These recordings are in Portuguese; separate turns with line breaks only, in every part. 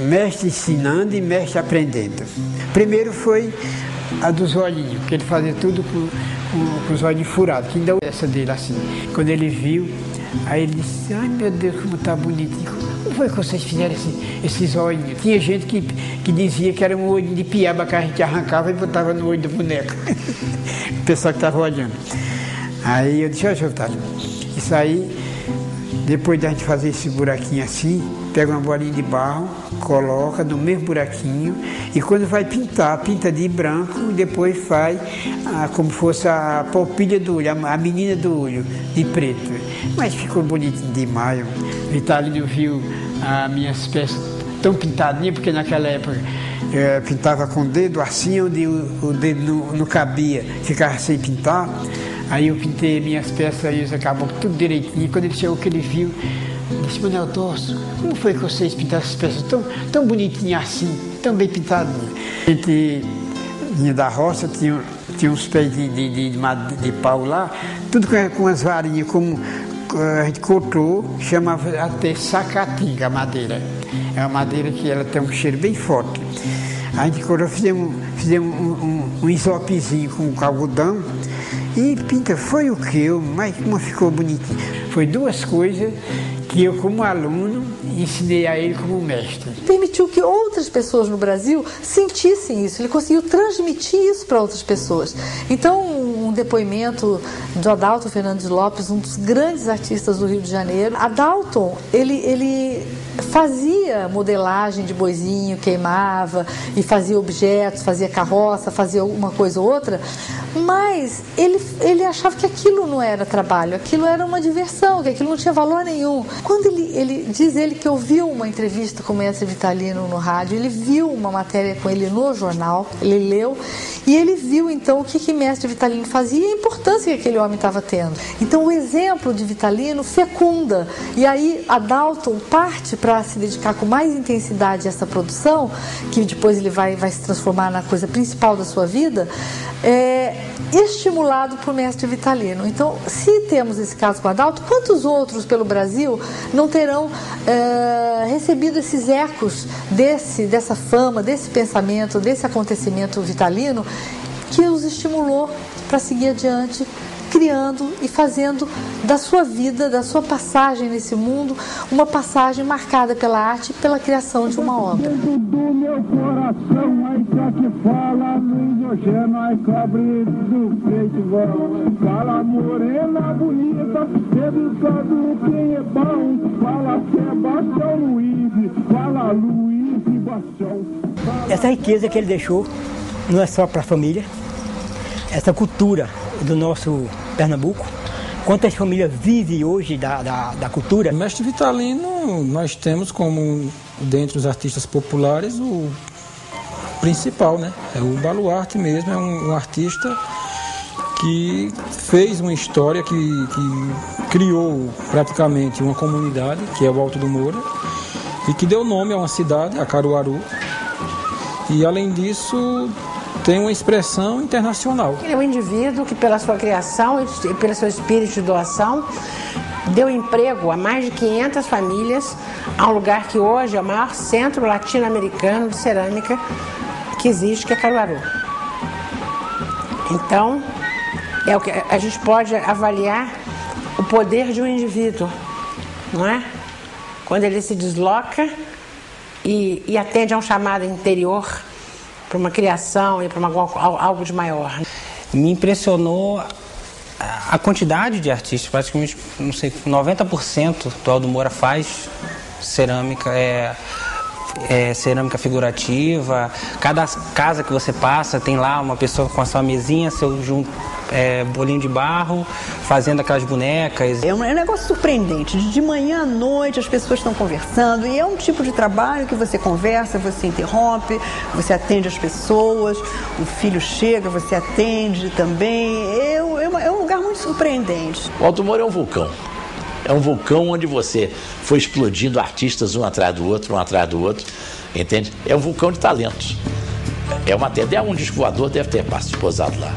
Mestre ensinando e mestre aprendendo. Primeiro foi a dos olhinhos, que ele fazia tudo com os olhinhos furados, que ainda essa dele assim. Quando ele viu, aí ele disse, ai meu Deus, como tá bonitinho. Como foi que vocês fizeram esses olhinhos? Tinha gente que dizia que era um olho de piaba que a gente arrancava e botava no olho do boneco. O pessoal que estava olhando. Aí eu disse, olha, Otávio, isso aí, depois da gente fazer esse buraquinho assim, pega uma bolinha de barro, coloca no mesmo buraquinho e quando vai pintar, pinta de branco e depois faz como fosse a palpilha do olho, a menina do olho, de preto. Mas ficou bonitinho demais. O Vitalino viu as minhas peças tão pintadinhas, porque naquela época pintava com o dedo assim, onde o dedo não cabia, ficava sem pintar. Aí eu pintei minhas peças e eles acabam tudo direitinho. Quando ele chegou, que ele viu, disse, Manuel Dorso, como foi que vocês pintaram essas peças tão bonitinhas assim, tão bem pintadas? A gente vinha da roça, tinha uns pés de pau lá, tudo com as varinhas, como a gente cortou, chamava até sacatinga a madeira. É uma madeira que ela tem um cheiro bem forte. A gente cortou, fizemos um isopezinho com algodão e pinta, foi o que mas como ficou bonitinho. Foi duas coisas que eu, como aluno, ensinei a ele como mestre.
Permitiu que outras pessoas no Brasil sentissem isso, ele conseguiu transmitir isso para outras pessoas. Então, um depoimento do Adalto Fernandes Lopes, um dos grandes artistas do Rio de Janeiro. Adalto, ele fazia modelagem de boizinho, queimava e fazia objetos, fazia carroça, fazia uma coisa ou outra, mas ele achava que aquilo não era trabalho, aquilo era uma diversão, que aquilo não tinha valor nenhum. Quando ele diz que ouviu uma entrevista com o mestre Vitalino no rádio, ele viu uma matéria com ele no jornal, ele leu e ele viu então o que mestre Vitalino fazia e a importância que aquele homem estava tendo. Então o exemplo de Vitalino fecunda e aí Adalto parte para se dedicar com mais intensidade a essa produção, que depois ele vai se transformar na coisa principal da sua vida, estimulado por mestre Vitalino. Então, se temos esse caso com o Adalto, quantos outros pelo Brasil não terão recebido esses ecos dessa fama, desse pensamento, desse acontecimento vitalino que os estimulou para seguir adiante, criando e fazendo da sua vida, da sua passagem nesse mundo, uma passagem marcada pela arte e pela criação de uma obra.
Do meu coração, ai que fala no inogeno, ai cobre do peito, fala morena bonita, educado quem é bom, fala Sebastião Luiz, fala Luiz e Bastião.
Essa riqueza que ele deixou não é só para a família, essa cultura do nosso Pernambuco, quantas famílias vivem hoje da cultura.
O mestre Vitalino, nós temos como, dentre os artistas populares, o principal, né? É o baluarte mesmo, é um artista que fez uma história, que criou praticamente uma comunidade, que é o Alto do Moura, e que deu nome a uma cidade, a Caruaru, e além disso tem uma expressão internacional.
Ele é um indivíduo que, pela sua criação e pelo seu espírito de doação, deu emprego a mais de 500 famílias, a um lugar que hoje é o maior centro latino-americano de cerâmica que existe, que é Caruaru. Então, é o que a gente pode avaliar o poder de um indivíduo, não é? Quando ele se desloca e atende a um chamado interior, para uma criação e para algo de maior.
Me impressionou a quantidade de artistas, praticamente, não sei, 90% do Aldo Moura faz cerâmica, cerâmica figurativa. Cada casa que você passa tem lá uma pessoa com a sua mesinha, seu bolinho de barro, fazendo aquelas bonecas.
É um negócio surpreendente. De manhã à noite as pessoas estão conversando e é um tipo de trabalho que você conversa, você interrompe, você atende as pessoas, o filho chega, você atende também. É um lugar muito surpreendente.
O Alto Moura é um vulcão. É um vulcão onde você foi explodindo artistas um atrás do outro, entende? É um vulcão de talentos. Até um disco voador deve ter posado lá.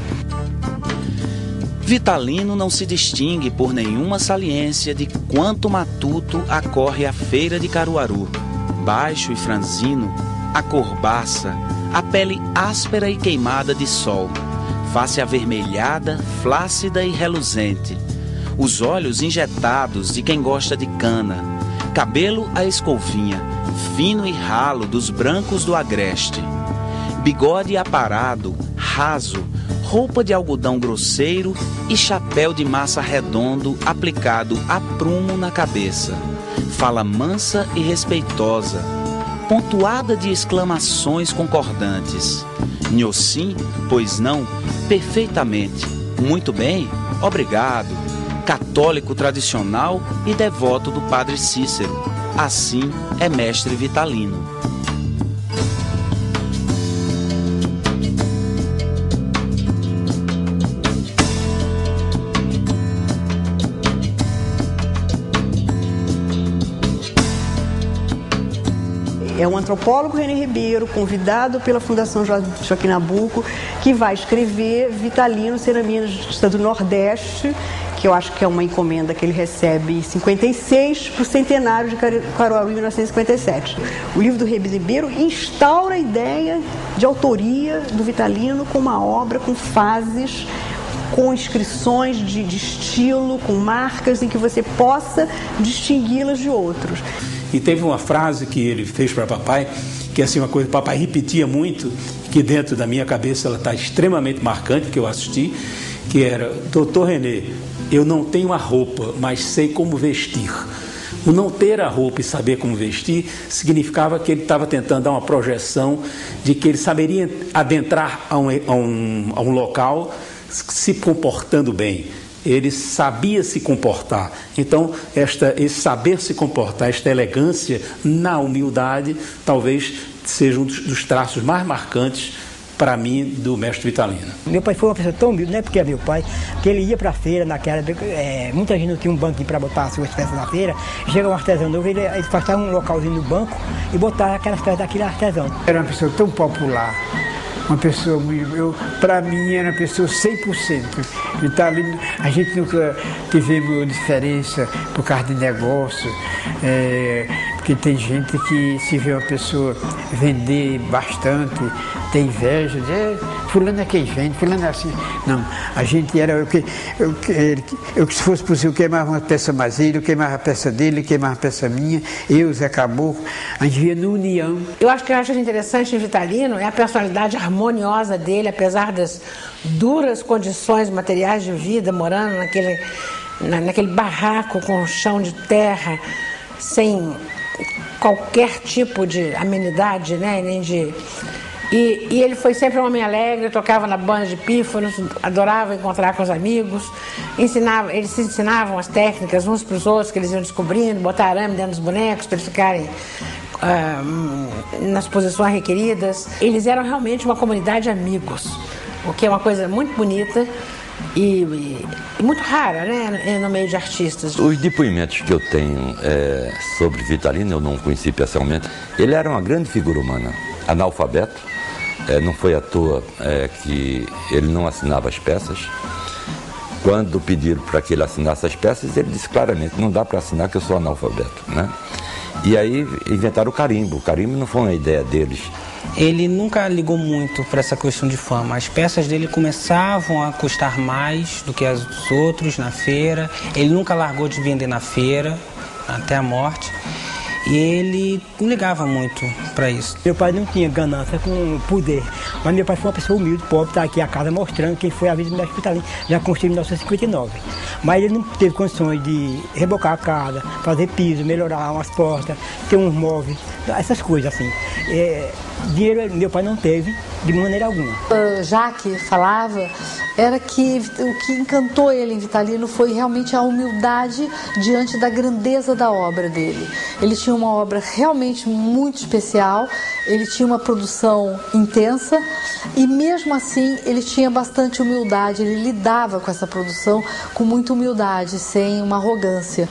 Vitalino não se distingue por nenhuma saliência de quanto matuto acorre a Feira de Caruaru. baixo e franzino, a cor baça, a pele áspera e queimada de sol, face avermelhada, flácida e reluzente, os olhos injetados de quem gosta de cana, cabelo à escovinha, fino e ralo dos brancos do agreste, bigode aparado, raso, roupa de algodão grosseiro e chapéu de massa redondo aplicado a prumo na cabeça, fala mansa e respeitosa, pontuada de exclamações concordantes. Nhosim, pois não, perfeitamente, muito bem, obrigado, católico tradicional e devoto do Padre Cícero. Assim é mestre Vitalino.
É um antropólogo, René Ribeiro, convidado pela Fundação Joaquim Nabuco, que vai escrever Vitalino, ceramista do Nordeste, que eu acho que é uma encomenda que ele recebe em 56 para o centenário de Caruaru, em 1957. O livro do René Ribeiro instaura a ideia de autoria do Vitalino com uma obra com fases, com inscrições de estilo, com marcas em que você possa distingui-las de outros.
E teve uma frase que ele fez para papai, que é assim, uma coisa que papai repetia muito, que dentro da minha cabeça ela está extremamente marcante, que eu assisti, que era: Doutor René, eu não tenho a roupa, mas sei como vestir. O não ter a roupa e saber como vestir significava que ele estava tentando dar uma projeção de que ele saberia adentrar a um local se comportando bem. Ele sabia se comportar. Então, esse saber se comportar, esta elegância na humildade, talvez seja um dos traços mais marcantes para mim do mestre Vitalino.
Meu pai foi uma pessoa tão humilde, não é porque é meu pai, que ele ia para a feira naquela, muita gente não tinha um banquinho para botar as suas peças na feira, chega um artesão novo, ele fazia um localzinho no banco e botava aquelas peças daquele artesão.
Era uma pessoa tão popular, uma pessoa muito... Para mim era uma pessoa 100%. Vitalino, a gente nunca tivemos diferença por causa de negócio, porque tem gente que se vê uma pessoa vender bastante, tem inveja, fulano é quem vende, fulano é assim. Não, a gente era eu se fosse possível, eu queimava uma peça mais ele, eu queimava a peça dele, eu queimava a peça minha, eu, Zé Caboclo, a gente via no união.
Eu acho que eu acho interessante em Vitalino é a personalidade harmoniosa dele, apesar das duras condições materiais de vida, morando naquele barraco com chão de terra, sem qualquer tipo de amenidade, né, nem de... E ele foi sempre um homem alegre, tocava na banda de pífanos, adorava encontrar com os amigos, eles se ensinavam as técnicas uns para os outros, que eles iam descobrindo, botar arame dentro dos bonecos para eles ficarem nas posições requeridas. Eles eram realmente uma comunidade de amigos, o que é uma coisa muito bonita e muito rara, né, no meio de artistas.
Os depoimentos que eu tenho sobre Vitalino, eu não conheci pessoalmente, ele era uma grande figura humana, analfabeto. Não foi à toa que ele não assinava as peças. Quando pediram para que ele assinasse as peças, ele disse claramente: não dá para assinar que eu sou analfabeto, né? E aí inventaram o carimbo. O carimbo não foi uma ideia deles.
Ele nunca ligou muito para essa questão de fama. As peças dele começavam a custar mais do que as dos outros na feira. Ele nunca largou de vender na feira, até a morte. E ele não ligava muito para isso.
Meu pai não tinha ganância com poder, mas meu pai foi uma pessoa humilde, pobre, está aqui a casa mostrando quem foi a vida do mestre Vitalino, já construído em 1959. Mas ele não teve condições de rebocar a casa, fazer piso, melhorar umas portas, ter uns móveis, essas coisas assim. Dinheiro meu pai não teve de maneira alguma.
Jacques falava era que o que encantou ele em Vitalino foi realmente a humildade diante da grandeza da obra dele. Ele tinha uma obra realmente muito especial, ele tinha uma produção intensa e mesmo assim ele tinha bastante humildade, ele lidava com essa produção com muita humildade, sem uma arrogância.